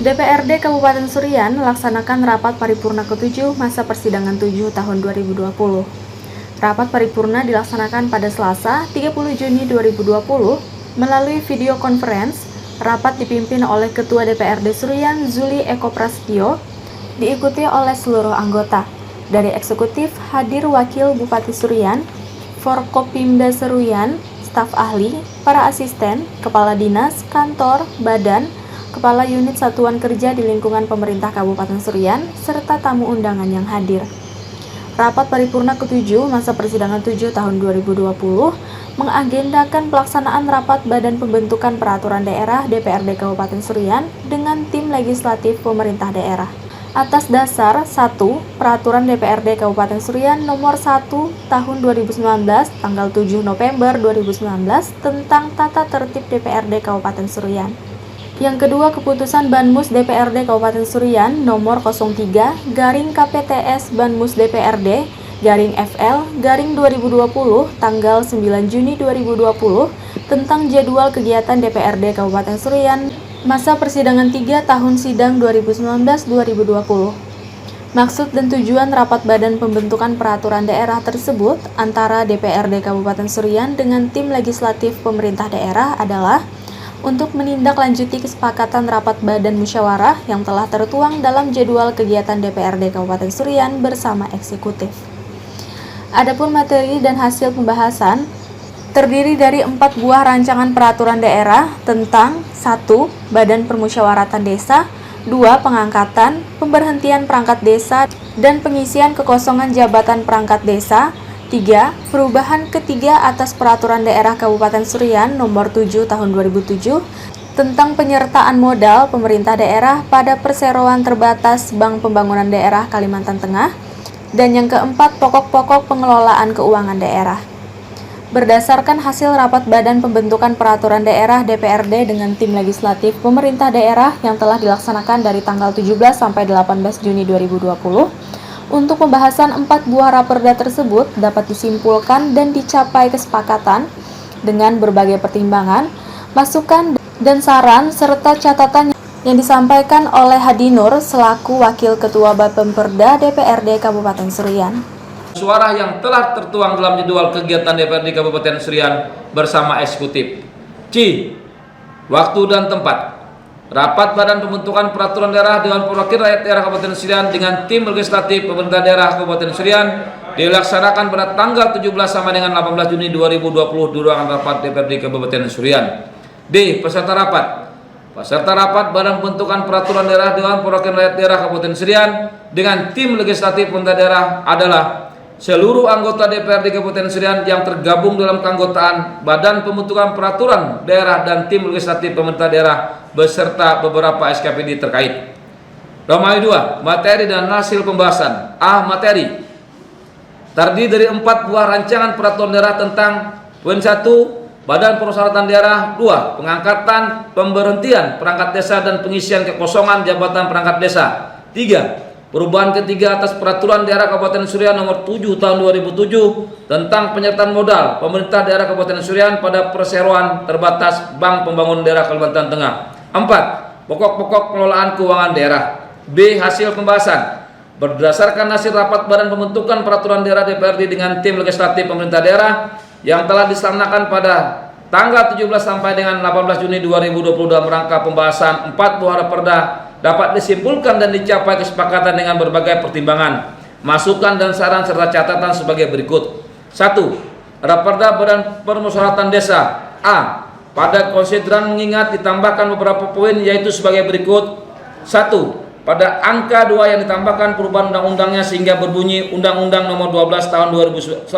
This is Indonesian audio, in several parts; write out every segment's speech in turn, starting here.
DPRD Kabupaten Surian melaksanakan rapat paripurna ke-7 masa persidangan 7 tahun 2020. Rapat paripurna dilaksanakan pada Selasa, 30 Juni 2020 melalui video conference. Rapat dipimpin oleh Ketua DPRD Surian, Zuli Eko Prasetyo, diikuti oleh seluruh anggota. Dari eksekutif hadir Wakil Bupati Surian, Forkopimda Surian, staf ahli, para asisten, kepala dinas, kantor, badan, kepala unit satuan kerja di lingkungan pemerintah Kabupaten Surian, serta tamu undangan yang hadir. Rapat paripurna ke-7 masa persidangan 7 tahun 2020 mengagendakan pelaksanaan rapat Badan Pembentukan Peraturan Daerah DPRD Kabupaten Surian dengan tim legislatif pemerintah daerah. Atas dasar 1. Peraturan DPRD Kabupaten Surian nomor 1 tahun 2019 tanggal 7 November 2019 tentang tata tertib DPRD Kabupaten Surian. Yang kedua, keputusan Banmus DPRD Kabupaten Surian nomor 03 garing KPTS Banmus DPRD garing FL garing 2020 tanggal 9 Juni 2020 tentang jadwal kegiatan DPRD Kabupaten Surian masa persidangan 3 tahun sidang 2019-2020. Maksud dan tujuan rapat Badan Pembentukan Peraturan Daerah tersebut antara DPRD Kabupaten Surian dengan tim legislatif pemerintah daerah adalah untuk menindaklanjuti kesepakatan rapat Badan Musyawarah yang telah tertuang dalam jadwal kegiatan DPRD Kabupaten Surian bersama eksekutif. Adapun materi dan hasil pembahasan terdiri dari 4 buah rancangan peraturan daerah tentang 1. Badan Permusyawaratan Desa, 2. Pengangkatan, pemberhentian perangkat desa, dan pengisian kekosongan jabatan perangkat desa, 3. Perubahan ketiga atas Peraturan Daerah Kabupaten Surian nomor 7 tahun 2007 tentang penyertaan modal pemerintah daerah pada perseroan terbatas Bank Pembangunan Daerah Kalimantan Tengah, dan yang keempat, pokok-pokok pengelolaan keuangan daerah. Berdasarkan hasil rapat Badan Pembentukan Peraturan Daerah DPRD dengan tim legislatif pemerintah daerah yang telah dilaksanakan dari tanggal 17 sampai 18 Juni 2020, untuk pembahasan 4 buah raperda tersebut dapat disimpulkan dan dicapai kesepakatan dengan berbagai pertimbangan, masukan, dan saran serta catatan yang disampaikan oleh Hadinur selaku Wakil Ketua Bapemperda DPRD Kabupaten Surian. Suara yang telah tertuang dalam jadwal kegiatan DPRD Kabupaten Surian bersama eksekutif. C. Waktu dan tempat. Rapat Badan Pembentukan Peraturan Daerah Dewan Perwakilan Rakyat Daerah Kabupaten Surian dengan tim legislatif pemerintah daerah Kabupaten Surian dilaksanakan pada tanggal 17 sampai dengan 18 Juni 2020 di ruangan rapat DPRD Kabupaten Surian. D. Peserta rapat. Peserta rapat Badan Pembentukan Peraturan Daerah Dewan Perwakilan Rakyat Daerah Kabupaten Surian dengan tim legislatif pemerintah daerah adalah seluruh anggota DPRD Kabupaten Surian yang tergabung dalam keanggotaan Badan Pembentukan Peraturan Daerah dan tim legislatif pemerintah daerah beserta beberapa SKPD terkait. Romawi 2. Materi dan hasil pembahasan. A. Materi terdiri dari 4 buah rancangan peraturan daerah tentang poin 1. Badan Permusyawaratan Daerah, 2. Pengangkatan, pemberhentian perangkat desa dan pengisian kekosongan jabatan perangkat desa, 3. Perubahan ketiga atas Peraturan Daerah Kabupaten Surian nomor 7 tahun 2007 tentang penyertaan modal pemerintah daerah Kabupaten Surian pada perseroan terbatas Bank Pembangunan Daerah Kalimantan Tengah. 4. Pokok-pokok pengelolaan keuangan daerah. B. Hasil pembahasan. Berdasarkan hasil rapat Badan Pembentukan Peraturan Daerah DPRD dengan tim legislatif pemerintah daerah yang telah dilaksanakan pada tanggal 17 sampai dengan 18 Juni 2020 dalam rangka pembahasan 4 buah raperda dapat disimpulkan dan dicapai kesepakatan dengan berbagai pertimbangan, masukan dan saran serta catatan sebagai berikut. 1. Raperda Badan Permusyawaratan Desa. A. Pada konsideran mengingat ditambahkan beberapa poin yaitu sebagai berikut. 1. Pada angka 2 yang ditambahkan perubahan undang-undangnya sehingga berbunyi Undang-Undang Nomor 12 Tahun 2011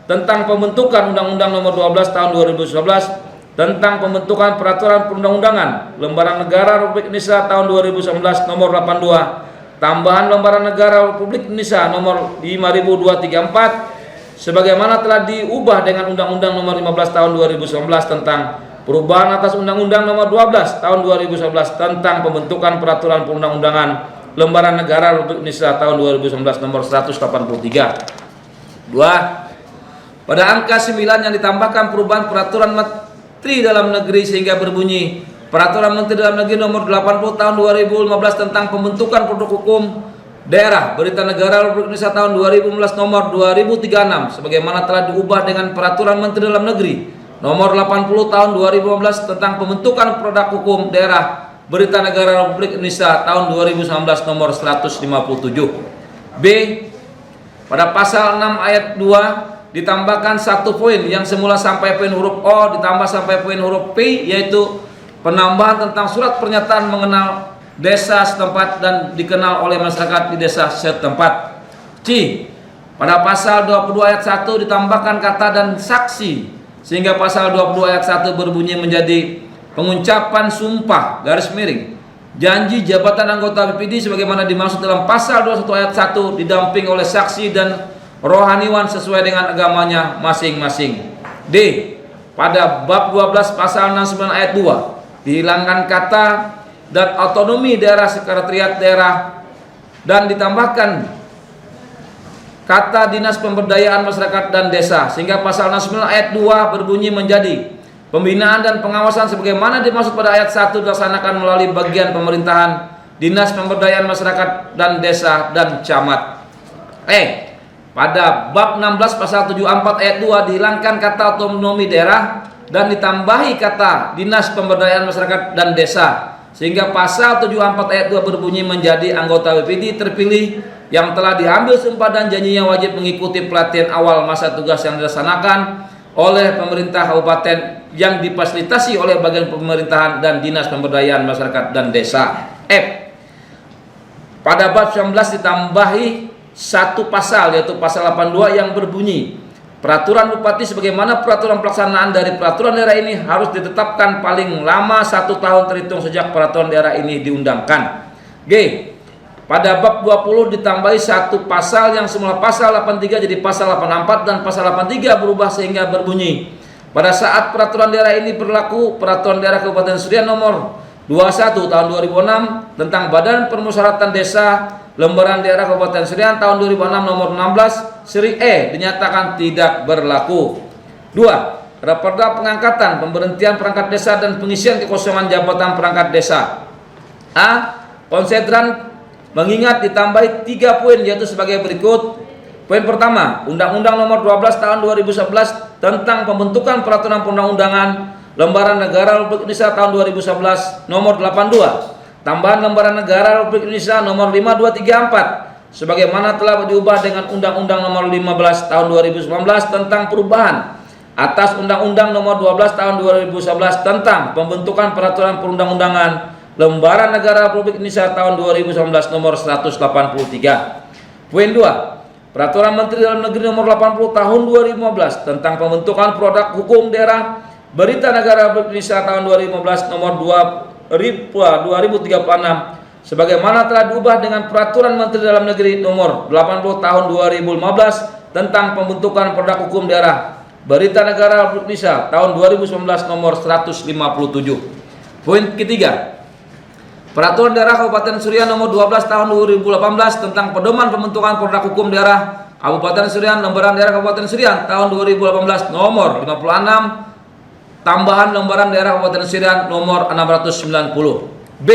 tentang pembentukan Undang-Undang Nomor 12 Tahun 2011 tentang pembentukan peraturan perundang-undangan Lembaran Negara Republik Indonesia tahun 2019 nomor 82, tambahan Lembaran Negara Republik Indonesia nomor 5234 sebagaimana telah diubah dengan Undang-Undang Nomor 15 tahun 2019 tentang perubahan atas Undang-Undang Nomor 12 tahun 2011 tentang pembentukan peraturan perundang-undangan Lembaran Negara Republik Indonesia tahun 2019 nomor 183. 2. Pada angka 9 yang ditambahkan perubahan peraturan Menteri Dalam Negeri sehingga berbunyi Peraturan Menteri Dalam Negeri Nomor 80 Tahun 2015 tentang pembentukan produk hukum daerah Berita Negara Republik Indonesia Tahun 2015 Nomor 2036 sebagaimana telah diubah dengan Peraturan Menteri Dalam Negeri Nomor 80 Tahun 2015 tentang pembentukan produk hukum daerah Berita Negara Republik Indonesia Tahun 2019 Nomor 157. B. Pada pasal 6 ayat 2 ditambahkan satu poin yang semula sampai poin huruf O ditambah sampai poin huruf P, yaitu penambahan tentang surat pernyataan mengenal desa setempat dan dikenal oleh masyarakat di desa setempat. C. Pada pasal 22 ayat 1 ditambahkan kata dan saksi sehingga pasal 20 ayat 1 berbunyi menjadi pengucapan sumpah garis miring janji jabatan anggota BPD sebagaimana dimaksud dalam pasal 21 ayat 1 didamping oleh saksi dan rohaniwan sesuai dengan agamanya masing-masing. D. Pada bab 12 pasal 69 ayat 2 dihilangkan kata dan otonomi daerah sekretariat daerah dan ditambahkan kata dinas pemberdayaan masyarakat dan desa sehingga pasal 69 ayat 2 berbunyi menjadi pembinaan dan pengawasan sebagaimana dimaksud pada ayat 1 dilaksanakan melalui bagian pemerintahan dinas pemberdayaan masyarakat dan desa dan camat. Pada bab 16 pasal 74 ayat 2 dihilangkan kata otonomi daerah dan ditambahi kata dinas pemberdayaan masyarakat dan desa sehingga pasal 74 ayat 2 berbunyi menjadi anggota BPD terpilih yang telah diambil sumpah dan janjinya wajib mengikuti pelatihan awal masa tugas yang dilaksanakan oleh pemerintah kabupaten yang difasilitasi oleh bagian pemerintahan dan dinas pemberdayaan masyarakat dan desa. F. Pada bab 19 ditambahi satu pasal yaitu pasal 82 yang berbunyi peraturan bupati sebagaimana peraturan pelaksanaan dari peraturan daerah ini harus ditetapkan paling lama 1 tahun terhitung sejak peraturan daerah ini diundangkan. G. Pada bab 20 ditambahi satu pasal yang semula pasal 83 jadi pasal 84 dan pasal 83 berubah sehingga berbunyi pada saat peraturan daerah ini berlaku peraturan daerah Kabupaten Serian nomor 21 tahun 2006 tentang Badan Permusyawaratan Desa Lembaran Daerah Kabupaten Serian tahun 2006 nomor 16 seri E dinyatakan tidak berlaku. 2. Raperda pengangkatan, pemberhentian perangkat desa dan pengisian kekosongan jabatan perangkat desa. A. Konsedran mengingat ditambahi 3 poin yaitu sebagai berikut. Poin pertama, Undang-Undang Nomor 12 Tahun 2011 tentang pembentukan peraturan perundang-undangan Lembaran Negara Republik Indonesia tahun 2011 Nomor 82. Tambahan Lembaran Negara Republik Indonesia Nomor 5234 sebagaimana telah diubah dengan Undang-Undang Nomor 15 Tahun 2019 tentang perubahan atas Undang-Undang Nomor 12 Tahun 2011 tentang pembentukan peraturan perundang-undangan Lembaran Negara Republik Indonesia tahun 2019 Nomor 183. Poin 2. Peraturan Menteri Dalam Negeri Nomor 80 Tahun 2015 tentang pembentukan produk hukum daerah Berita Negara Republik Indonesia tahun 2015 Nomor 2036 sebagaimana telah diubah dengan Peraturan Menteri Dalam Negeri Nomor 80 Tahun 2015 tentang pembentukan produk hukum daerah Berita Negara Republik Indonesia tahun 2019 Nomor 157. Poin ketiga. Peraturan Daerah Kabupaten Serian Nomor 12 Tahun 2018 tentang pedoman pembentukan produk hukum daerah Kabupaten Serian Lembaran Daerah Kabupaten Serian tahun 2018 Nomor 56 tambahan Lembaran Daerah Kabupaten Serian Nomor 690. B.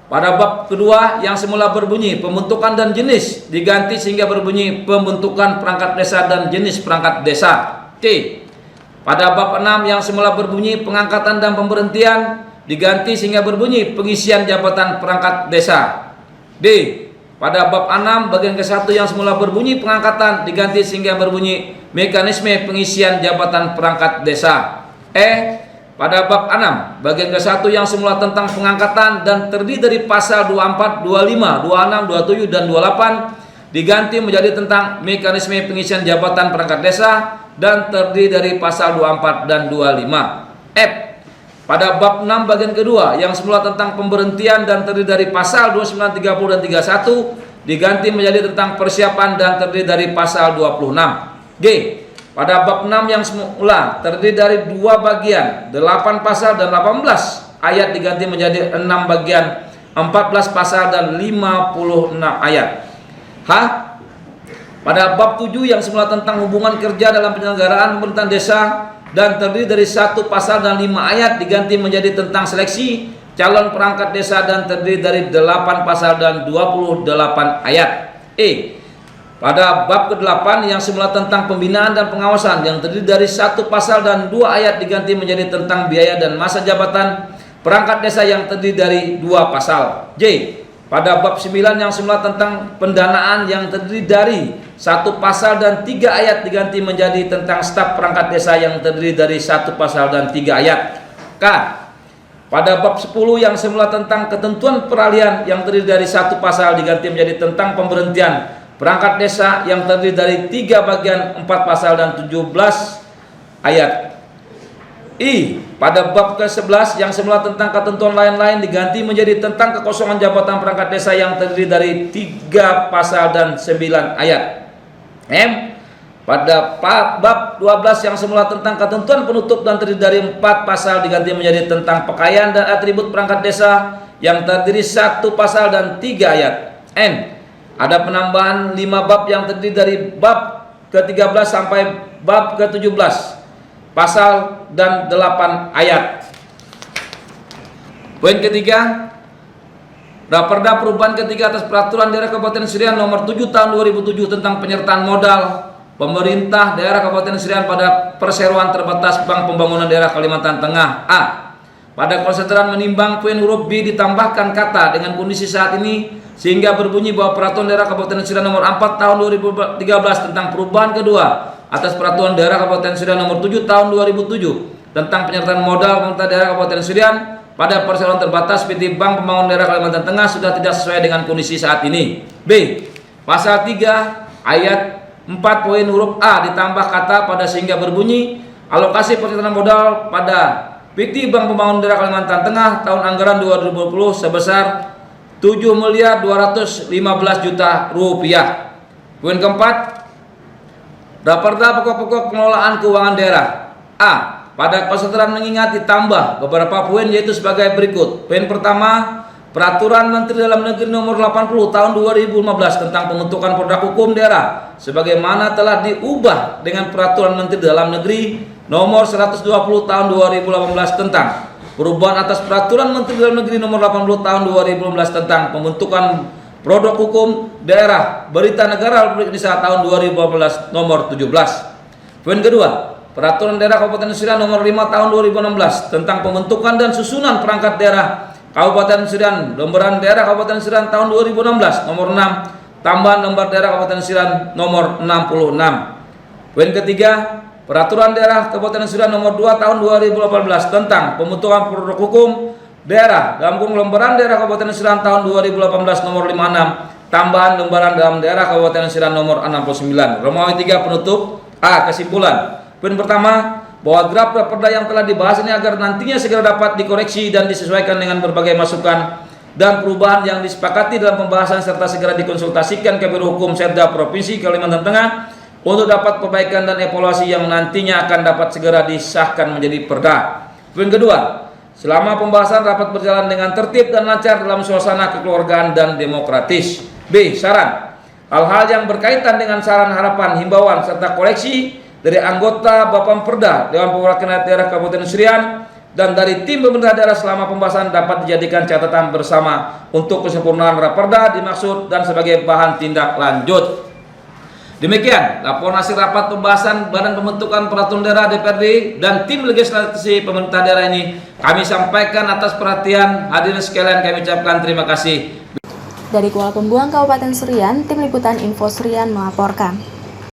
Pada bab kedua yang semula berbunyi pembentukan dan jenis diganti sehingga berbunyi pembentukan perangkat desa dan jenis perangkat desa. C. Pada bab 6 yang semula berbunyi pengangkatan dan pemberhentian diganti sehingga berbunyi pengisian jabatan perangkat desa. D. Pada bab 6 bagian ke-1 yang semula berbunyi pengangkatan diganti sehingga berbunyi mekanisme pengisian jabatan perangkat desa. Pada bab 6 bagian ke-1 yang semula tentang pengangkatan dan terdiri dari pasal 24, 25, 26, 27 dan 28 diganti menjadi tentang mekanisme pengisian jabatan perangkat desa dan terdiri dari pasal 24 dan 25. F. Pada bab 6 bagian kedua yang semula tentang pemberhentian dan terdiri dari pasal 29, 30 dan 31 diganti menjadi tentang persiapan dan terdiri dari pasal 26. G. Pada bab 6 yang semula terdiri dari 2 bagian, 8 pasal dan 18 ayat diganti menjadi 6 bagian, 14 pasal dan 56 ayat. H. Pada bab 7 yang semula tentang hubungan kerja dalam penyelenggaraan pemerintahan desa dan terdiri dari 1 pasal dan 5 ayat diganti menjadi tentang seleksi calon perangkat desa dan terdiri dari 8 pasal dan 28 ayat. Pada bab ke-8 yang semula tentang pembinaan dan pengawasan yang terdiri dari 1 pasal dan 2 ayat diganti menjadi tentang biaya dan masa jabatan perangkat desa yang terdiri dari 2 pasal. Pada bab 9 yang semula tentang pendanaan yang terdiri dari 1 pasal dan 3 ayat diganti menjadi tentang staf perangkat desa yang terdiri dari 1 pasal dan 3 ayat. Pada bab 10 yang semula tentang ketentuan peralihan yang terdiri dari 1 pasal diganti menjadi tentang pemberhentian perangkat desa yang terdiri dari 3 bagian 4 pasal dan 17 ayat. Pada bab ke-11 yang semula tentang ketentuan lain-lain diganti menjadi tentang kekosongan jabatan perangkat desa yang terdiri dari 3 pasal dan 9 ayat. Pada bab 12 yang semula tentang ketentuan penutup dan terdiri dari 4 pasal diganti menjadi tentang pakaian dan atribut perangkat desa yang terdiri 1 pasal dan 3 ayat. Ada penambahan 5 bab yang terdiri dari bab ke-13 sampai bab ke-17 pasal dan 8 ayat. Poin ketiga, Raperda perubahan ketiga atas peraturan daerah Kabupaten Serian nomor 7 tahun 2007 tentang penyertaan modal pemerintah daerah Kabupaten Serian pada perseroan terbatas Bank Pembangunan Daerah Kalimantan Tengah. Pada konsideran menimbang poin huruf B ditambahkan kata dengan kondisi saat ini sehingga berbunyi bahwa peraturan daerah Kabupaten Serian nomor 4 tahun 2013 tentang perubahan kedua atas peraturan daerah Kabupaten Serian nomor 7 tahun 2007 tentang penyertaan modal pemerintah daerah Kabupaten Serian pada perseroan terbatas PT Bank Pembangunan Daerah Kalimantan Tengah sudah tidak sesuai dengan kondisi saat ini. Pasal 3 ayat 4 poin huruf A ditambah kata pada sehingga berbunyi alokasi penyertaan modal pada PT Bank Pembangunan Daerah Kalimantan Tengah tahun anggaran 2020 sebesar 7.215 juta rupiah. Poin keempat, Raperda pokok-pokok pengelolaan keuangan daerah. Pada konsideran mengingat ditambah beberapa poin yaitu sebagai berikut. Poin pertama, Peraturan Menteri Dalam Negeri Nomor 80 Tahun 2015 tentang pembentukan produk hukum daerah sebagaimana telah diubah dengan Peraturan Menteri Dalam Negeri Nomor 120 Tahun 2018 tentang perubahan atas Peraturan Menteri Dalam Negeri Nomor 80 Tahun 2015 tentang pembentukan produk hukum daerah Berita Negara Republik Indonesia tahun 2018 nomor 17. Poin kedua, Peraturan Daerah Kabupaten Serian nomor 5 tahun 2016 tentang pembentukan dan susunan perangkat daerah Kabupaten Serian, lembaran daerah Kabupaten Serian tahun 2016 nomor 6, tambahan lembar daerah Kabupaten Serian nomor 66. Poin ketiga, Peraturan Daerah Kabupaten Serian nomor 2 tahun 2018 tentang pembentukan produk hukum daerah dalam kurung lembaran daerah Kabupaten Serian tahun 2018 nomor 56, tambahan lembaran dalam daerah Kabupaten Serian nomor 69. Romawi 3 penutup. Kesimpulan. Poin pertama, bahwa draft Raperda yang telah dibahas ini agar nantinya segera dapat dikoreksi dan disesuaikan dengan berbagai masukan dan perubahan yang disepakati dalam pembahasan serta segera dikonsultasikan ke Biro Hukum Setda Provinsi Kalimantan Tengah untuk dapat perbaikan dan evaluasi yang nantinya akan dapat segera disahkan menjadi perda. Poin kedua, selama pembahasan rapat berjalan dengan tertib dan lancar dalam suasana kekeluargaan dan demokratis. Saran. Hal-hal yang berkaitan dengan saran, harapan, himbauan serta koreksi dari anggota Bapemperda Dewan Perwakilan Daerah Kabupaten Serian dan dari tim pemerintah daerah selama pembahasan dapat dijadikan catatan bersama untuk kesempurnaan Raperda dimaksud dan sebagai bahan tindak lanjut. Demikian laporan hasil rapat pembahasan Badan Pembentukan Peraturan Daerah DPRD dan tim legislasi pemerintah daerah ini kami sampaikan atas perhatian hadirin sekalian. Kami ucapkan terima kasih. Dari Kuala Pembuang Kabupaten Serian, tim liputan Info Serian melaporkan.